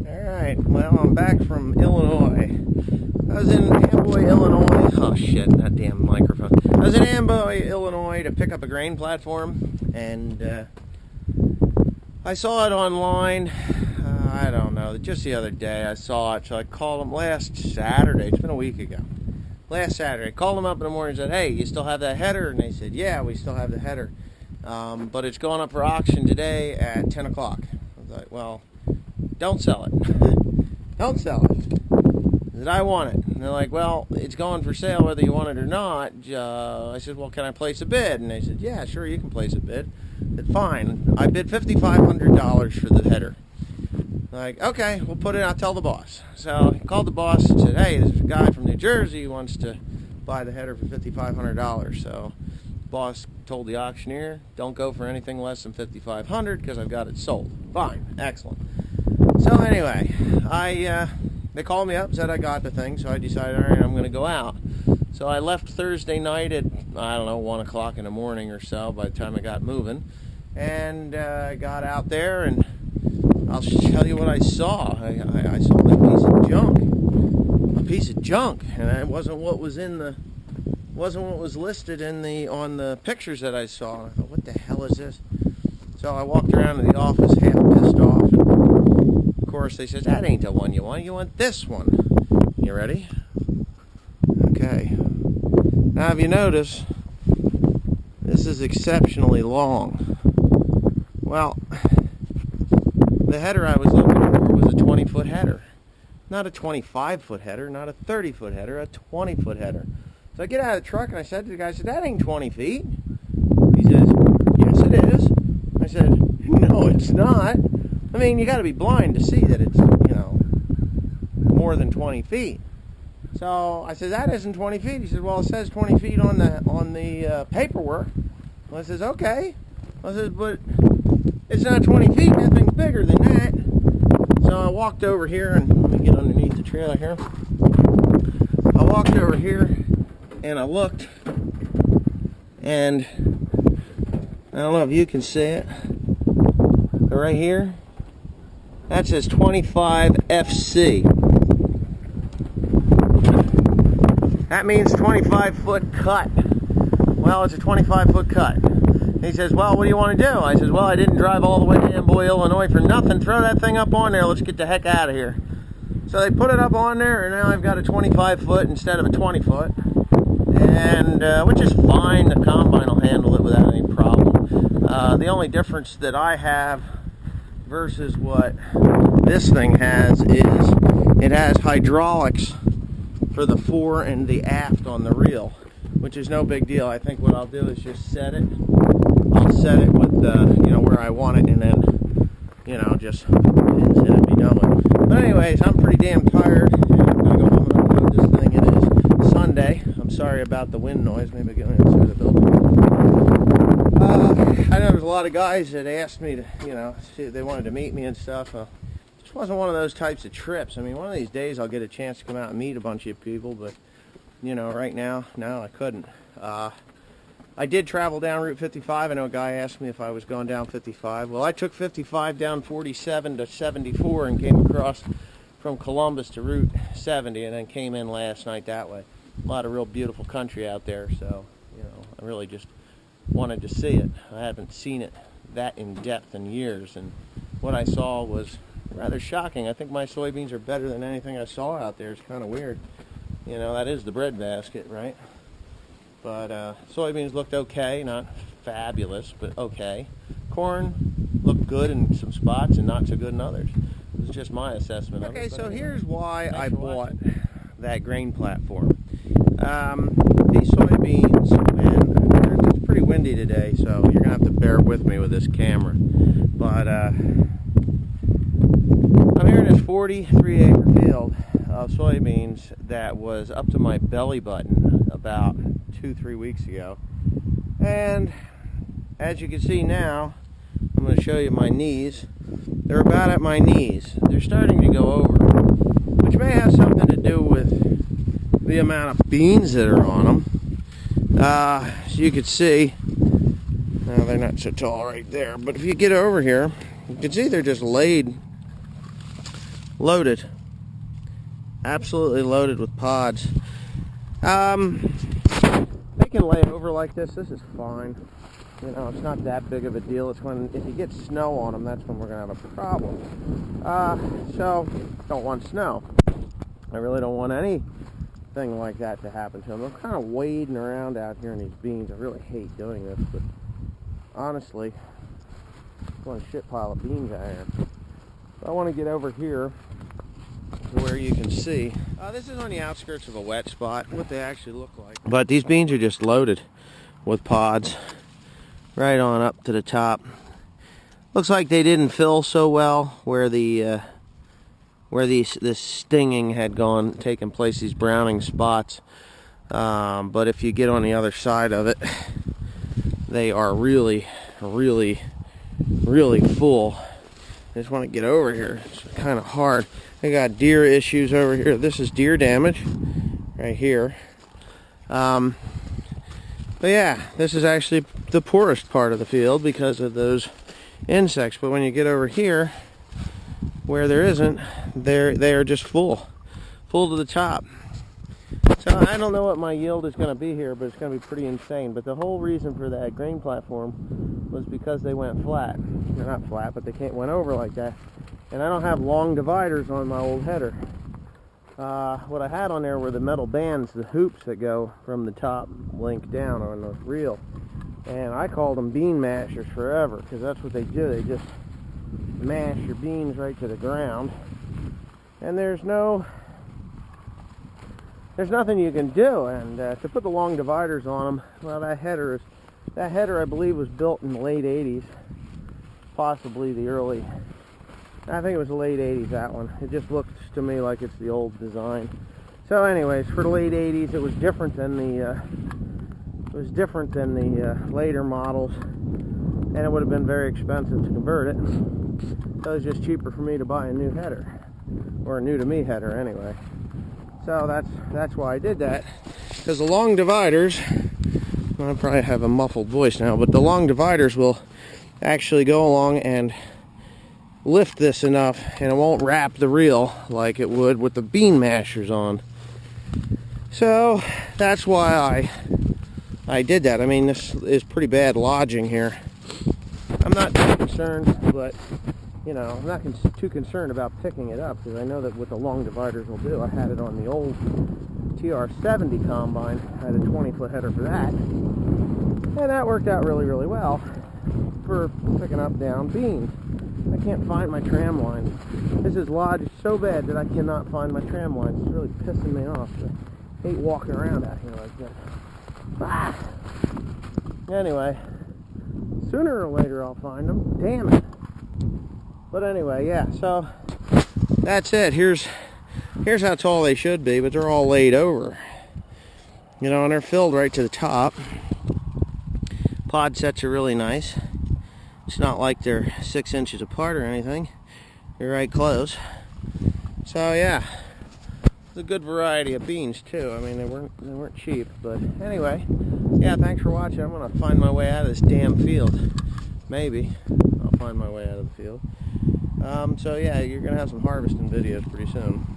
Alright, well, I'm back from Illinois. I was in Amboy, Illinois. Oh shit, that damn microphone. I was in Amboy, Illinois to pick up a grain platform, and I saw it online. I don't know, just the other day I saw it, so I called them last Saturday. It's been a week ago. Last Saturday, I called them up in the morning and said, hey, you still have that header? And they said, yeah, we still have the header. But it's going up for auction today at 10 o'clock. I was like, well, don't sell it. Don't sell it. I said, I want it. And they're like, well, it's going for sale whether you want it or not. I said, well, can I place a bid? And they said, yeah, sure, you can place a bid. I said, fine. I bid $5,500 for the header. Like, okay, we'll put it, I'll tell the boss. So I called the boss and said, hey, there's a guy from New Jersey who wants to buy the header for $5,500. So the boss told the auctioneer, don't go for anything less than $5,500 because I've got it sold. Fine, excellent. So anyway, they called me up, said I got the thing, so I decided, all right, I'm going to go out. So I left Thursday night at, I don't know, 1 o'clock in the morning or so by the time I got moving. And I got out there, and I'll tell you what I saw. I saw a piece of junk. A piece of junk. And it wasn't what was in the, wasn't what was listed in the, on the pictures that I saw. I thought, what the hell is this? So I walked around to the office half pissed off. Of course, they said, that ain't the one you want. You want this one. You ready? Okay. Now, if you notice, this is exceptionally long. Well, the header I was looking for was a 20-foot header. Not a 25-foot header, not a 30-foot header, a 20-foot header. So I get out of the truck and I said to the guy, I said, that ain't 20 feet. He says, yes it is. I said, no it's not. I mean, you got to be blind to see that it's, you know, more than 20 feet. So I said, that isn't 20 feet. He said, well, it says 20 feet on the paperwork. Well, I says, okay. I said, but it's not 20 feet. That thing's bigger than that. So I walked over here, and let me get underneath the trailer here. I walked over here, and I looked, and I don't know if you can see it, but right here, that says 25 FC. That means 25-foot cut. Well, it's a 25-foot cut. He says, well, what do you want to do? I says, well, I didn't drive all the way to Amboy, Illinois for nothing. Throw that thing up on there. Let's get the heck out of here. So they put it up on there, and now I've got a 25-foot instead of a 20-foot. And, which is fine. The combine will handle it without any problem. The only difference that I have versus what this thing has is it has hydraulics for the fore and the aft on the reel, which is no big deal. I think what I'll do is just set it. I'll set it with, you know, where I want it, and then, you know, just pins in and be done with it. But anyways, I'm pretty damn tired, and I'm going to go home and unload this thing. It is Sunday. I'm sorry about the wind noise. Maybe get inside the building. I know there's a lot of guys that asked me to, you know, see if they wanted to meet me and stuff. This wasn't one of those types of trips. I mean, one of these days I'll get a chance to come out and meet a bunch of people, but, you know, right now, no, I couldn't. I did travel down Route 55. I know a guy asked me if I was going down 55. Well, I took 55 down 47 to 74 and came across from Columbus to Route 70 and then came in last night that way. A lot of real beautiful country out there, so, you know, I really just wanted to see it. I haven't seen it that in depth in years, and what I saw was rather shocking. I think my soybeans are better than anything I saw out there. It's kind of weird. You know, that is the breadbasket, right? But soybeans looked okay, not fabulous, but okay. Corn looked good in some spots and not so good in others. It's just my assessment of it. Okay, so here's why I bought that grain platform. These soybeans, and it's pretty windy today, so you're going to have to bear with me with this camera. But I'm here in this 43-acre field of soybeans that was up to my belly button about 2-3 weeks ago, and as you can see now, I'm going to show you my knees. They're about at my knees. They're starting to go over, which may have something to do with the amount of beans that are on them. As you can see, now they're not so tall right there, but if you get over here, you can see they're just laid Loaded. Absolutely loaded with pods. They can lay over like this. This is fine. You know, it's not that big of a deal. It's when, if you get snow on them, that's when we're going to have a problem. So, don't want snow. I really don't want anything like that to happen to them. I'm kind of wading around out here in these beans. I really hate doing this, but honestly, it's one shit pile of beans out here. So I want to get over here to where you can see. This is on the outskirts of a wet spot, what they actually look like. But these beans are just loaded with pods right on up to the top. Looks like they didn't fill so well where the this stinging had taken place, these browning spots. But if you get on the other side of it, they are really, really, really full. I just want to get over here. It's kind of hard. I got deer issues over here. This is deer damage right here. But yeah, this is actually the poorest part of the field because of those insects. But when you get over here, where there isn't, they are just full to the top. So I don't know what my yield is going to be here, but it's going to be pretty insane. But the whole reason for that grain platform was because they went flat. They're not flat, but they went over like that. And I don't have long dividers on my old header. What I had on there were the metal bands, the hoops that go from the top link down on the reel. And I called them bean mashers forever, because that's what they do. They just mash your beans right to the ground. And there's nothing you can do. And to put the long dividers on them, well, that header I believe was built in the late 80s, possibly the early, I think it was the late 80s, that one. It just looks to me like it's the old design. So anyways, for the late 80s, it was different than the later models, and it would have been very expensive to convert it. So it was just cheaper for me to buy a new header, or a new to me header anyway. So that's why I did that, because the long dividers, I probably have a muffled voice now, but the long dividers will actually go along and lift this enough, and it won't wrap the reel like it would with the bean mashers on. So that's why I did that. I mean, this is pretty bad lodging here. I'm not too concerned, but you know, I'm not too concerned about picking it up, because I know that what the long dividers will do. I had it on the old TR70 combine. I had a 20-foot header for that, and that worked out really, really well for picking up down beans. I can't find my tram line. This is lodged so bad that I cannot find my tram line. It's really pissing me off. I hate walking around out here like this. Ah! Anyway, sooner or later I'll find them. Damn it. But anyway, yeah, so that's it. Here's how tall they should be, but they're all laid over. You know, and they're filled right to the top. Pod sets are really nice. It's not like they're 6 inches apart or anything. They're right close. So yeah, it's a good variety of beans too. I mean, they weren't cheap, but anyway, yeah. Thanks for watching. I'm gonna find my way out of this damn field. Maybe I'll find my way out of the field. So yeah, you're gonna have some harvesting videos pretty soon.